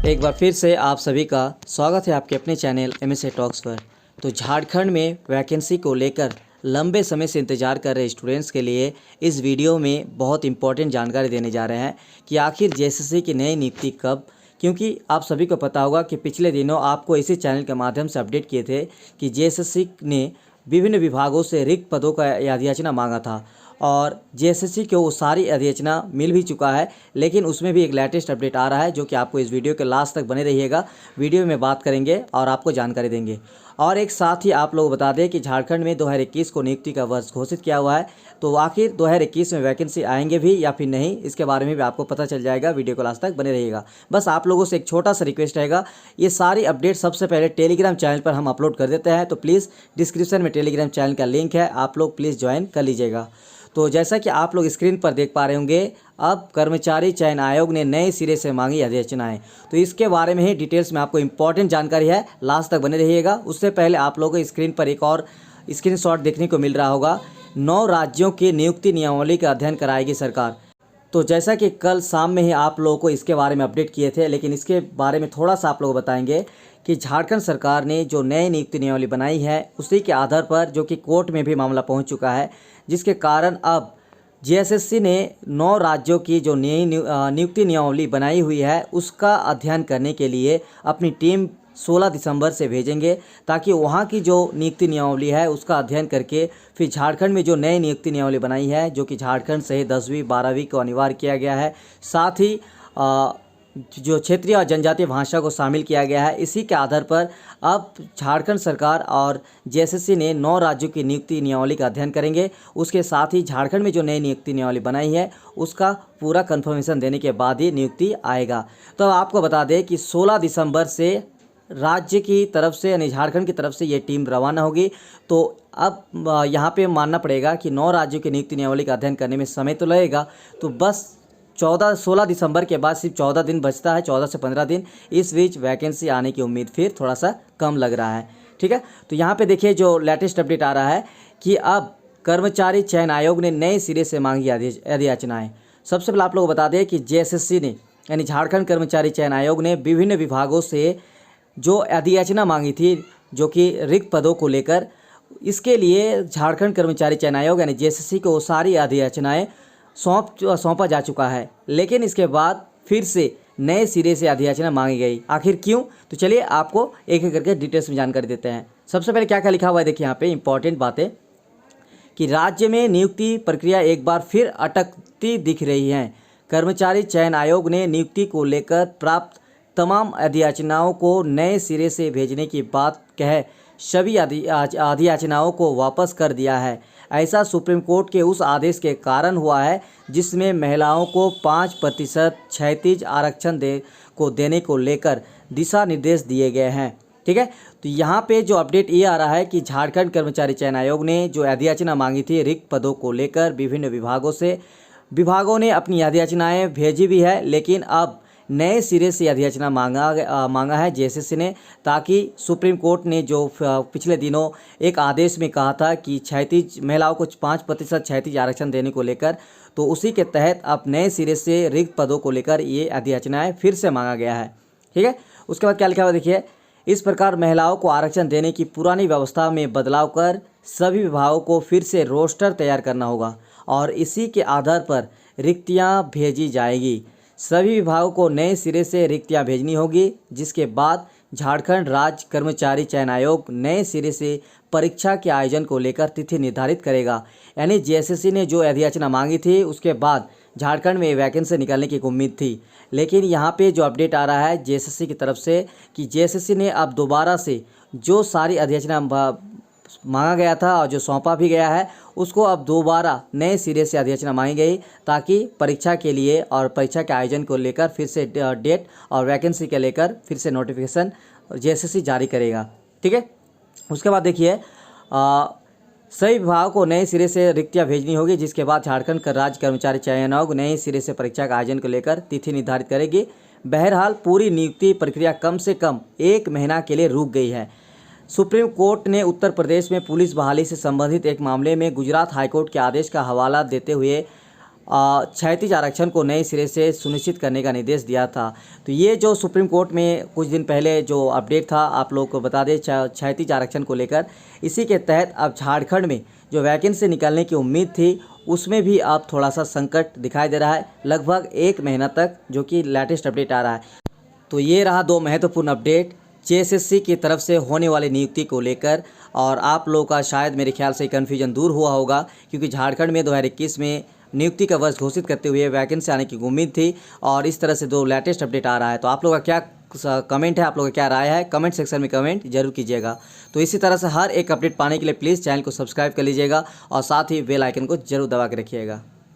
एक बार फिर से आप सभी का स्वागत है आपके अपने चैनल MSA टॉक्स पर। तो झारखंड में वैकेंसी को लेकर लंबे समय से इंतजार कर रहे स्टूडेंट्स के लिए इस वीडियो में बहुत इंपॉर्टेंट जानकारी देने जा रहे हैं कि आखिर JSSC की नई नियुक्ति कब। क्योंकि आप सभी को पता होगा कि पिछले दिनों आपको इसी चैनल के माध्यम से अपडेट किए थे कि JSSC ने विभिन्न विभागों से रिक्त पदों का याचना मांगा था और JSSC को वो सारी अधियाचना मिल भी चुका है, लेकिन उसमें भी एक लेटेस्ट अपडेट आ रहा है जो कि आपको इस वीडियो के लास्ट तक बने रहिएगा। वीडियो में बात करेंगे और आपको जानकारी देंगे। और एक साथ ही आप लोग बता दें कि झारखंड में 2021 को नियुक्ति का वर्ष घोषित किया हुआ है, तो आखिर 2021 में वैकेंसी आएंगे भी या फिर नहीं, इसके बारे में भी आपको पता चल जाएगा। वीडियो को लास्ट तक बने रहिएगा। बस आप लोगों से एक छोटा सा रिक्वेस्ट रहेगा, ये सारी अपडेट सबसे पहले टेलीग्राम चैनल पर हम अपलोड कर देते हैं, तो प्लीज़ डिस्क्रिप्शन में टेलीग्राम चैनल का लिंक है, आप लोग प्लीज़ ज्वाइन कर लीजिएगा। तो जैसा कि आप लोग स्क्रीन पर देख पा रहे होंगे, अब कर्मचारी चयन आयोग ने नए सिरे से मांगी अधियाचनाएं। तो इसके बारे में ही डिटेल्स में आपको इंपॉर्टेंट जानकारी है, लास्ट तक बने रहिएगा। उससे पहले आप लोगों को स्क्रीन पर एक और स्क्रीनशॉट देखने को मिल रहा होगा। 9 राज्यों की नियुक्ति नियमावली का अध्ययन कराएगी सरकार। तो जैसा कि कल शाम में ही आप लोगों को इसके बारे में अपडेट किए थे, लेकिन इसके बारे में थोड़ा सा आप लोग बताएंगे कि झारखंड सरकार ने जो नई नियुक्ति नियमावली बनाई है उसी के आधार पर, जो कि कोर्ट में भी मामला पहुंच चुका है, जिसके कारण अब JSSC ने 9 राज्यों की जो नई नियुक्ति नियमावली बनाई हुई है उसका अध्ययन करने के लिए अपनी टीम 16 दिसंबर से भेजेंगे, ताकि वहाँ की जो नियुक्ति नियमावली है उसका अध्ययन करके फिर झारखंड में जो नई नियुक्ति नियमावली बनाई है, जो कि झारखंड सहित 10वीं 12वीं को अनिवार्य किया गया है, साथ ही जो क्षेत्रीय और जनजातीय भाषा को शामिल किया गया है, इसी के आधार पर अब झारखंड सरकार और JSSC ने 9 राज्यों की नियुक्ति नियमावली का अध्ययन करेंगे। उसके साथ ही झारखंड में जो नई नियुक्ति नियमावली बनाई है उसका पूरा कंफर्मेशन देने के बाद ही नियुक्ति आएगा। तो आपको बता दें कि 16 दिसंबर से राज्य की तरफ से यानी झारखंड की तरफ से ये टीम रवाना होगी। तो अब यहाँ पे मानना पड़ेगा कि 9 राज्यों की नियुक्ति नियमावली का अध्ययन करने में समय तो लगेगा, तो बस 16 दिसंबर के बाद सिर्फ 14 दिन बचता है, 14 से 15 दिन। इस बीच वैकेंसी आने की उम्मीद फिर थोड़ा सा कम लग रहा है। ठीक है, तो यहाँ पे देखिए जो लेटेस्ट अपडेट आ रहा है कि अब कर्मचारी चयन आयोग ने नए सिरे से मांगी अधियाचनाएं। सबसे पहले आप लोग बता दें कि JSSC ने यानी झारखंड कर्मचारी चयन आयोग ने विभिन्न विभागों से जो अधियाचना मांगी थी, जो कि रिक्त पदों को लेकर, इसके लिए झारखंड कर्मचारी चयन आयोग यानी JSSC को सारी अधियाचनाएं सौंपा जा चुका है। लेकिन इसके बाद फिर से नए सिरे से अधियाचना मांगी गई। आखिर क्यों? तो चलिए आपको एक एक करके डिटेल्स में जानकारी देते हैं। सबसे पहले क्या क्या लिखा हुआ है, देखिए यहाँ पे इंपॉर्टेंट बातें कि राज्य में नियुक्ति प्रक्रिया एक बार फिर अटकती दिख रही है। कर्मचारी चयन आयोग ने नियुक्ति को लेकर प्राप्त तमाम अधियाचनाओं को नए सिरे से भेजने की बात कह सभी अधियाचनाओं को वापस कर दिया है। ऐसा सुप्रीम कोर्ट के उस आदेश के कारण हुआ है जिसमें महिलाओं को 5% क्षैतिज आरक्षण देने को लेकर दिशा निर्देश दिए गए हैं। ठीक है, तो यहाँ पे जो अपडेट ये आ रहा है कि झारखंड कर्मचारी चयन आयोग ने जो अधियाचना मांगी थी रिक्त पदों को लेकर विभिन्न विभागों से, विभागों ने अपनी अधियाचनाएँ भेजी भी है, लेकिन अब नए सिरे से अधियाचना मांगा है JSSC ने, ताकि सुप्रीम कोर्ट ने जो पिछले दिनों एक आदेश में कहा था कि क्षैतिज महिलाओं को 5% क्षैतिज आरक्षण देने को लेकर, तो उसी के तहत अब नए सिरे से रिक्त पदों को लेकर ये अधियाचनाएं फिर से मांगा गया है। ठीक है, उसके बाद क्या लिखा हुआ देखिए, इस प्रकार महिलाओं को आरक्षण देने की पुरानी व्यवस्था में बदलाव कर सभी विभागों को फिर से रोस्टर तैयार करना होगा और इसी के आधार पर रिक्तियाँ भेजी जाएगी। सभी विभागों को नए सिरे से रिक्तियाँ भेजनी होगी, जिसके बाद झारखंड राज्य कर्मचारी चयन आयोग नए सिरे से परीक्षा के आयोजन को लेकर तिथि निर्धारित करेगा। यानी JSSC ने जो अधियाचना मांगी थी उसके बाद झारखंड में वैकेंसी निकालने की उम्मीद थी, लेकिन यहाँ पे जो अपडेट आ रहा है JSSC की तरफ से कि JSSC ने अब दोबारा से जो सारी अधियाचना मांगा गया था और जो सौंपा भी गया है उसको अब दोबारा नए सिरे से अधियाचना मांगी गई, ताकि परीक्षा के लिए और परीक्षा के आयोजन को लेकर फिर से डेट और वैकेंसी के लेकर फिर से नोटिफिकेशन JSSC जारी करेगा। ठीक है, उसके बाद देखिए सभी विभागों को नए सिरे से रिक्तियाँ भेजनी होगी, जिसके बाद झारखंड राज्य कर्मचारी चयन आयोग नए सिरे से परीक्षा का आयोजन को लेकर तिथि निर्धारित करेगी। बहरहाल पूरी नियुक्ति प्रक्रिया कम से कम 1 महीना के लिए रुक गई है। सुप्रीम कोर्ट ने उत्तर प्रदेश में पुलिस बहाली से संबंधित एक मामले में गुजरात हाईकोर्ट के आदेश का हवाला देते हुए क्षैतिज आरक्षण को नए सिरे से सुनिश्चित करने का निर्देश दिया था। तो ये जो सुप्रीम कोर्ट में कुछ दिन पहले जो अपडेट था, आप लोग को बता दें क्षैतिज आरक्षण को लेकर, इसी के तहत अब झारखंड में जो वैकेंसी निकलने की उम्मीद थी उसमें भी अब थोड़ा सा संकट दिखाई दे रहा है, लगभग 1 महीना तक, जो कि लेटेस्ट अपडेट आ रहा है। तो ये रहा 2 महत्वपूर्ण अपडेट जेएसएससी की तरफ से होने वाली नियुक्ति को लेकर। और आप लोगों का शायद मेरे ख्याल से कन्फ्यूजन दूर हुआ होगा, क्योंकि झारखंड में 2021 में नियुक्ति का वर्ष घोषित करते हुए वैकेंसी आने की उम्मीद थी, और इस तरह से 2 लेटेस्ट अपडेट आ रहा है। तो आप लोगों का क्या कमेंट है, आप लोगों का क्या राय है, कमेंट सेक्शन में कमेंट जरूर कीजिएगा। तो इसी तरह से हर एक अपडेट पाने के लिए प्लीज़ चैनल को सब्सक्राइब कर लीजिएगा और साथ ही बेल आइकन को जरूर दबा के रखिएगा।